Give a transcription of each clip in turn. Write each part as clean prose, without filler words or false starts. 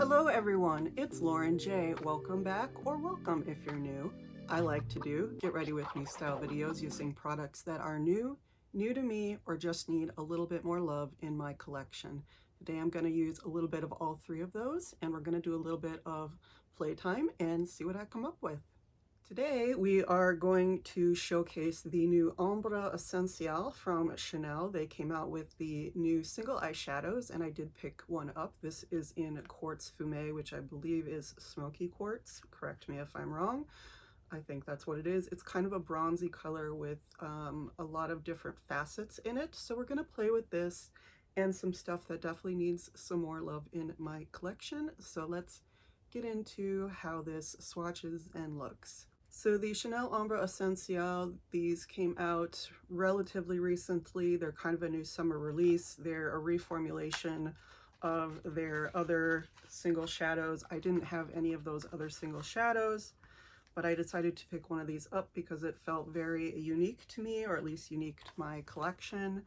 Hello everyone, it's Lauren J. Welcome back, or welcome if you're new. I like to do get ready with me style videos using products that are new to me, or just need a little bit more love in my collection. Today I'm going to use a little bit of all three of those, and we're going to do a little bit of playtime and see what I come up with. Today we are going to showcase the new Ombré Essentielle from Chanel. They came out with the new single eyeshadows and I did pick one up. This is in Quartz Fumé, which I believe is smoky quartz. Correct me if I'm wrong. I think that's what it is. It's kind of a bronzy color with a lot of different facets in it. So we're going to play with this and some stuff that definitely needs some more love in my collection. So let's get into how this swatches and looks. So the Chanel Ombré Essentielle, these came out relatively recently. They're kind of a new summer release. They're a reformulation of their other single shadows. I didn't have any of those other single shadows, but I decided to pick one of these up because it felt very unique to me, or at least unique to my collection.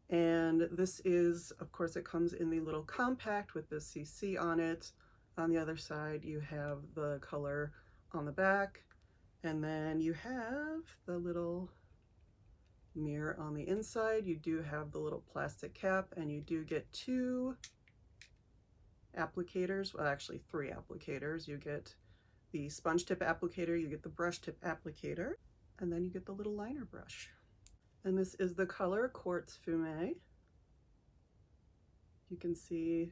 And this is, of course, it comes in the little compact with the CC on it. On the other side, you have the color on the back. And then you have the little mirror on the inside. You do have the little plastic cap, and you do get two applicators, well actually three applicators. You get the sponge tip applicator, you get the brush tip applicator, and then you get the little liner brush. And this is the color Quartz Fumé. You can see,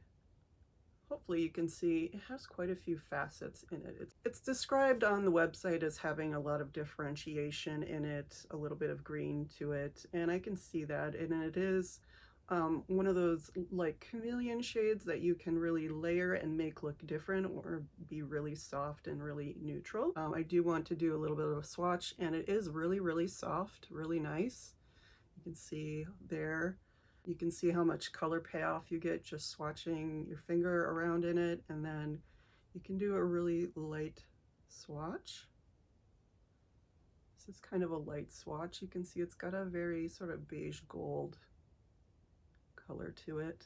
hopefully you can see, it has quite a few facets in it. It's described on the website as having a lot of differentiation in it, a little bit of green to it, and I can see that. And it is one of those like chameleon shades that you can really layer and make look different, or be really soft and really neutral. I do want to do a little bit of a swatch, and it is really, really soft, really nice. You can see there. You can see how much color payoff you get just swatching your finger around in it, and then you can do a really light swatch. This is kind of a light swatch. You can see it's got a very sort of beige gold color to it.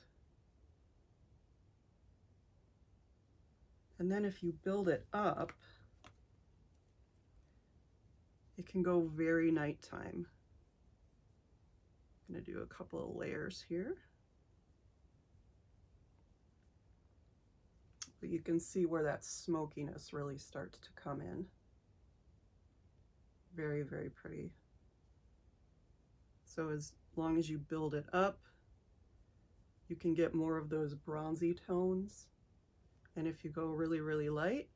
And then if you build it up, it can go very nighttime. I'm going to do a couple of layers here. But you can see where that smokiness really starts to come in. Very, very pretty. So as long as you build it up, you can get more of those bronzy tones. And if you go really, really light,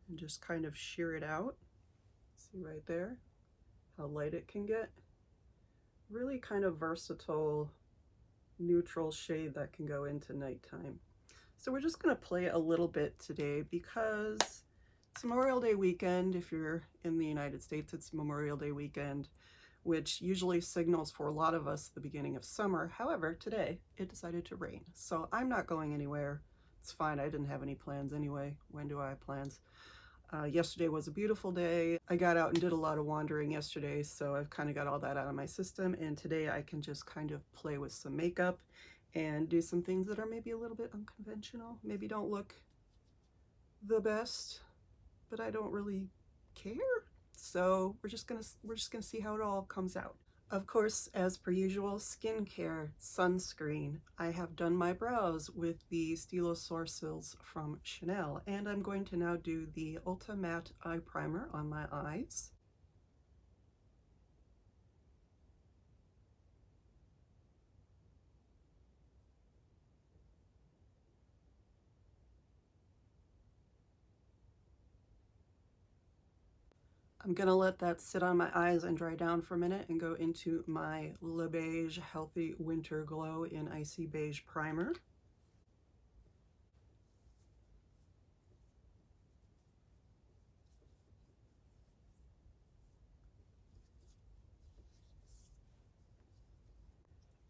and just kind of sheer it out, see right there how light it can get. Really kind of versatile, neutral shade that can go into nighttime. So we're just going to play a little bit today because it's Memorial Day weekend. If you're in the United States, it's Memorial Day weekend, which usually signals for a lot of us the beginning of summer. However, today it decided to rain, so I'm not going anywhere. It's fine. I didn't have any plans anyway. When do I have plans? Yesterday was a beautiful day. I got out and did a lot of wandering yesterday, so I've kind of got all that out of my system, and today I can just kind of play with some makeup and do some things that are maybe a little bit unconventional, maybe don't look the best, but I don't really care. So we're just gonna see how it all comes out. Of course, as per usual, skincare, sunscreen. I have done my brows with the Stylo Sourcils from Chanel, and I'm going to now do the Ulta Matte Eye Primer on my eyes. I'm going to let that sit on my eyes and dry down for a minute and go into my Beige Healthy Winter Glow in Icy Beige Primer.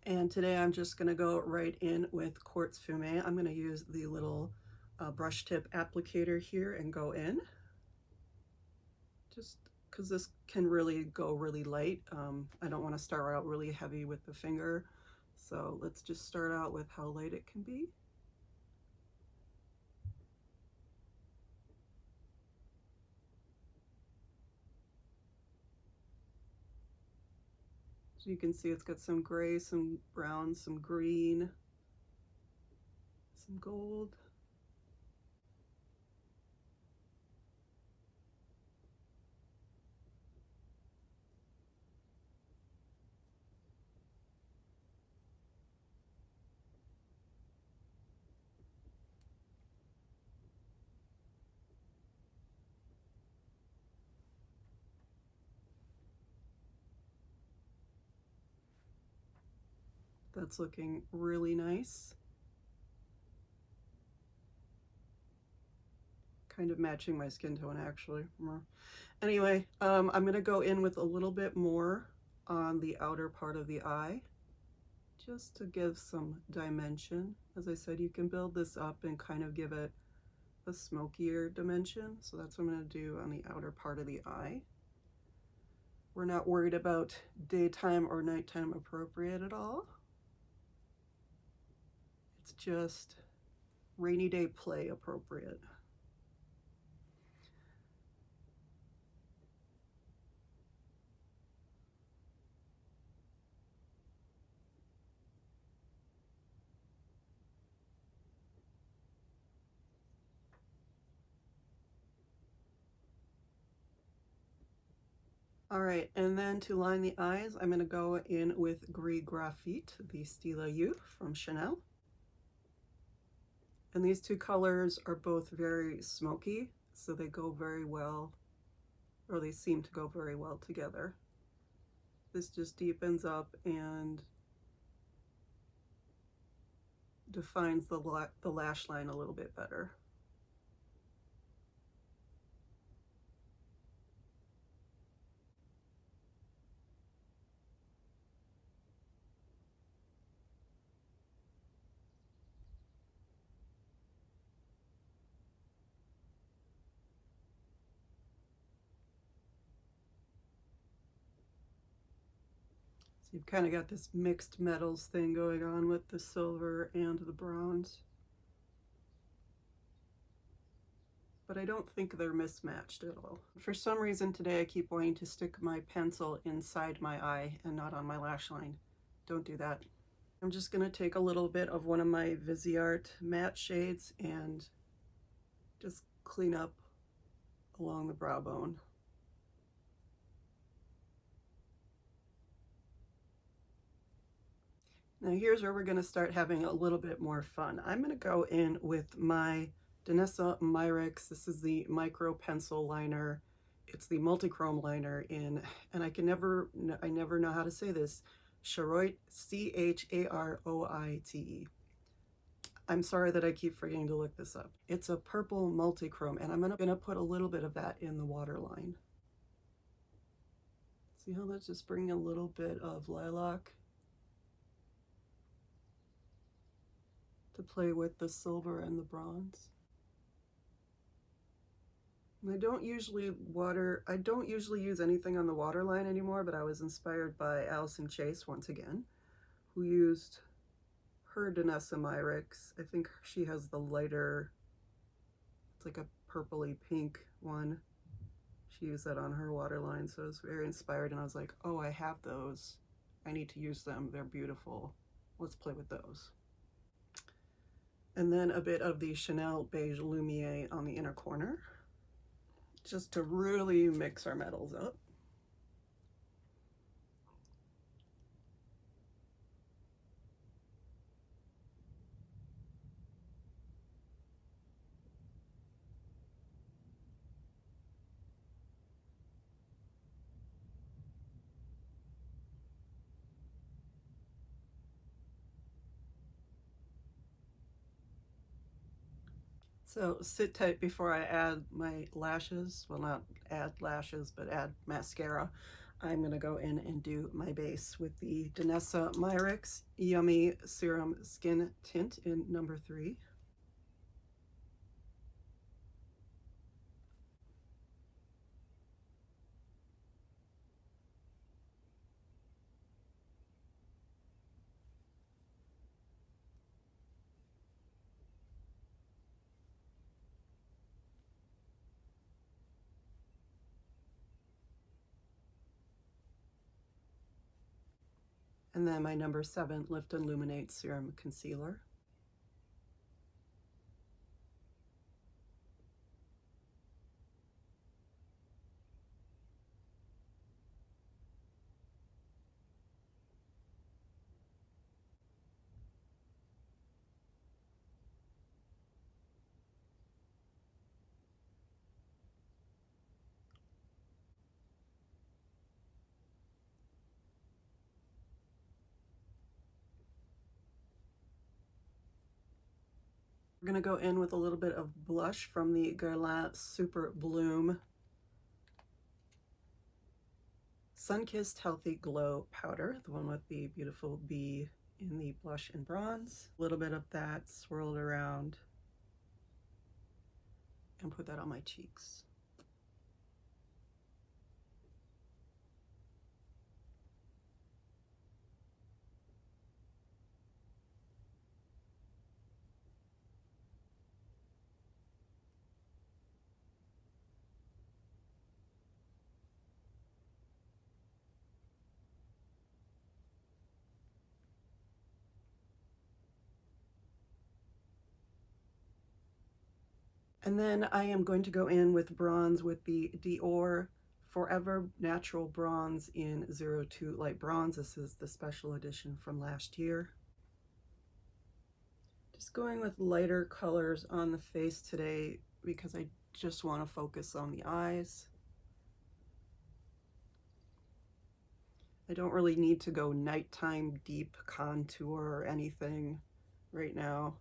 And today I'm just going to go right in with Quartz Fumé. I'm going to use the little brush tip applicator here and go in. Just because this can really go really light. I don't want to start out really heavy with the finger So let's just start out with how light it can be. So you can see it's got some gray, some brown, some green, some gold. That's looking really nice. Kind of matching my skin tone, actually. Anyway, I'm gonna go in with a little bit more on the outer part of the eye, just to give some dimension. As I said, you can build this up and kind of give it a smokier dimension. So that's what I'm gonna do on the outer part of the eye. We're not worried about daytime or nighttime appropriate at all. It's just rainy day play appropriate. All right, and then to line the eyes, I'm gonna go in with Gris Graphite, the Stylo Yeux from Chanel. And these two colors are both very smoky, so they go very well, or they seem to go very well together. This just deepens up and defines the lash line a little bit better. So you've kind of got this mixed metals thing going on with the silver and the bronze. But I don't think they're mismatched at all. For some reason today I keep wanting to stick my pencil inside my eye and not on my lash line. Don't do that. I'm just gonna take a little bit of one of my Viseart matte shades and just clean up along the brow bone. Now here's where we're gonna start having a little bit more fun. I'm gonna go in with my Danessa Myricks. This is the Micropencil liner. It's the multi-chrome liner in, and I never know how to say this, Charoite, Charoite. I'm sorry that I keep forgetting to look this up. It's a purple multi-chrome, and I'm gonna put a little bit of that in the waterline. See how that's just bringing a little bit of lilac to play with the silver and the bronze. And I don't usually use anything on the waterline anymore, but I was inspired by Allison Chase once again, who used her Danessa Myricks. I think she has the lighter, it's like a purpley pink one. She used that on her waterline, so I was very inspired, and I was like, oh, I have those. I need to use them. They're beautiful. Let's play with those. And then a bit of the Chanel Beige Lumiere on the inner corner, just to really mix our metals up. So sit tight before I add my lashes. Well, not add lashes, but add mascara. I'm gonna go in and do my base with the Danessa Myricks Yummy Serum Skin Tint in number 3. And then my number 7 Lift and Illuminate Serum Concealer. We're going to go in with a little bit of blush from the Guerlain Superbloom Sun-Kissed Healthy Glow Powder, the one with the beautiful bee in the blush and bronze. A little bit of that swirled around and put that on my cheeks. And then I am going to go in with bronze with the Dior Forever Natural Bronze in 02 Light Bronze. This is the special edition from last year. Just going with lighter colors on the face today because I just want to focus on the eyes. I don't really need to go nighttime deep contour or anything right now.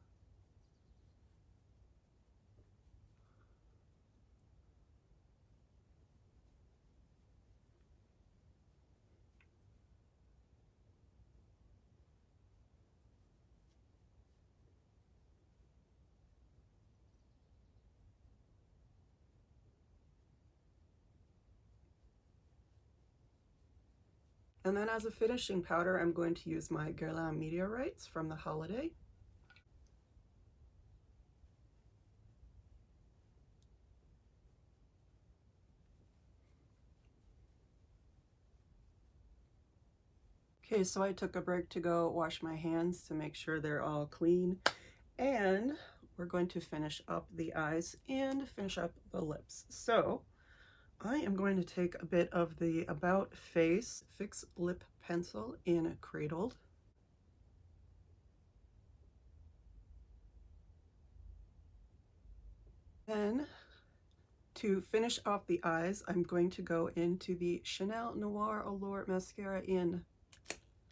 And then as a finishing powder, I'm going to use my Guerlain Meteorites from the holiday. Okay, so I took a break to go wash my hands to make sure they're all clean. And we're going to finish up the eyes and finish up the lips. So I am going to take a bit of the About Face Fix Lip Pencil in Cradled. Then to finish off the eyes, I'm going to go into the Chanel Noir Allure Mascara in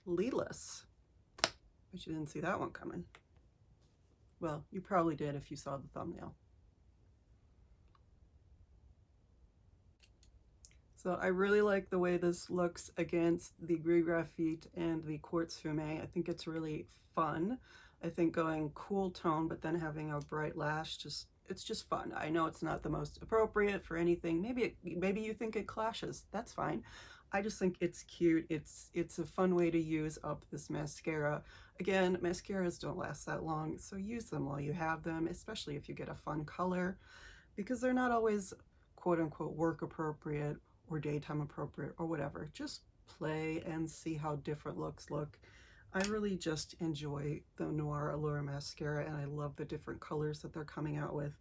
Lilas. Bet you didn't see that one coming. Well, you probably did if you saw the thumbnail. So I really like the way this looks against the Gris Graphite and the Quartz Fumé. I think it's really fun. I think going cool tone, but then having a bright lash, it's just fun. I know it's not the most appropriate for anything. Maybe you think it clashes. That's fine. I just think it's cute. It's a fun way to use up this mascara. Again, mascaras don't last that long, so use them while you have them, especially if you get a fun color, because they're not always quote unquote work appropriate or daytime appropriate or whatever. Just play and see how different looks look. I really just enjoy the Noir Allure mascara, and I love the different colors that they're coming out with.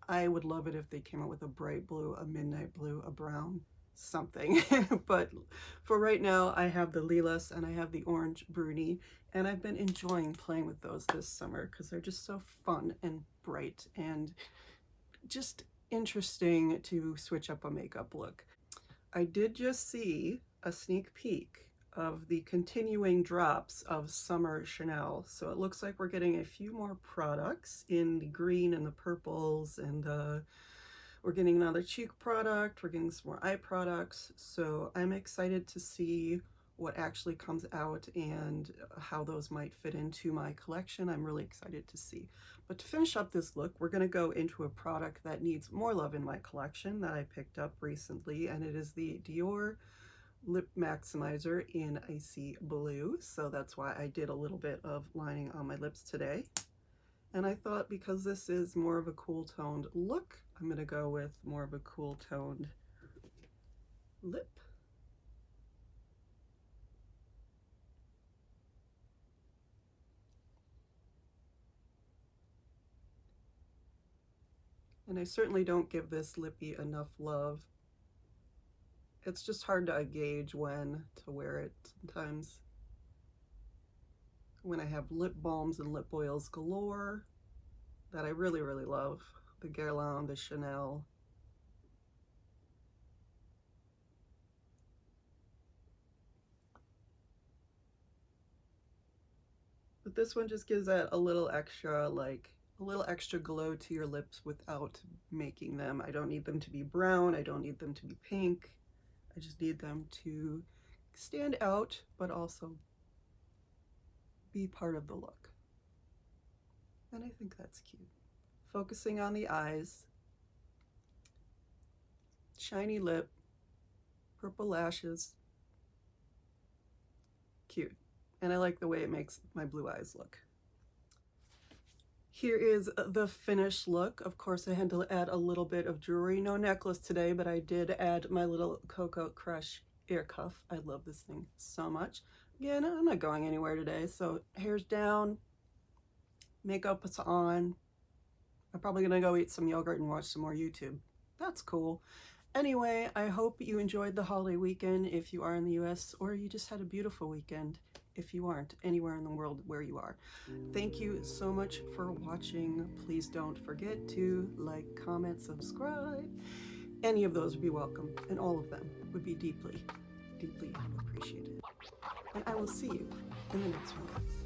I would love it if they came out with a bright blue, a midnight blue, a brown, something. But for right now, I have the Lilas and I have the Orange Bruni, and I've been enjoying playing with those this summer because they're just so fun and bright and just interesting to switch up a makeup look. I did just see a sneak peek of the continuing drops of Summer Chanel. So it looks like we're getting a few more products in the green and the purples, and we're getting another cheek product, we're getting some more eye products. So I'm excited to see what actually comes out and how those might fit into my collection. I'm really excited to see. But to finish up this look, we're going to go into a product that needs more love in my collection that I picked up recently, and it is the Dior Lip Maximizer in Icy Blue. So that's why I did a little bit of lining on my lips today. And I thought because this is more of a cool toned look, I'm going to go with more of a cool toned lip. And I certainly don't give this lippy enough love. It's just hard to gauge when to wear it sometimes. When I have lip balms and lip oils galore that I really, really love. The Guerlain, the Chanel. But this one just gives that a little extra, like, a little extra glow to your lips without making them. I don't need them to be brown. I don't need them to be pink. I just need them to stand out, but also be part of the look. And I think that's cute. Focusing on the eyes. Shiny lip. Purple lashes. Cute. And I like the way it makes my blue eyes look. Here is the finished look. Of course, I had to add a little bit of jewelry. No necklace today, but I did add my little Cocoa Crush ear cuff. I love this thing so much. Again, I'm not going anywhere today, so hair's down, makeup is on. I'm probably gonna go eat some yogurt and watch some more YouTube. That's cool. Anyway, I hope you enjoyed the holiday weekend if you are in the US, or you just had a beautiful weekend if you aren't anywhere in the world where you are. Thank you so much for watching. Please don't forget to like, comment, subscribe. Any of those would be welcome, and all of them would be deeply, deeply appreciated. And I will see you in the next one.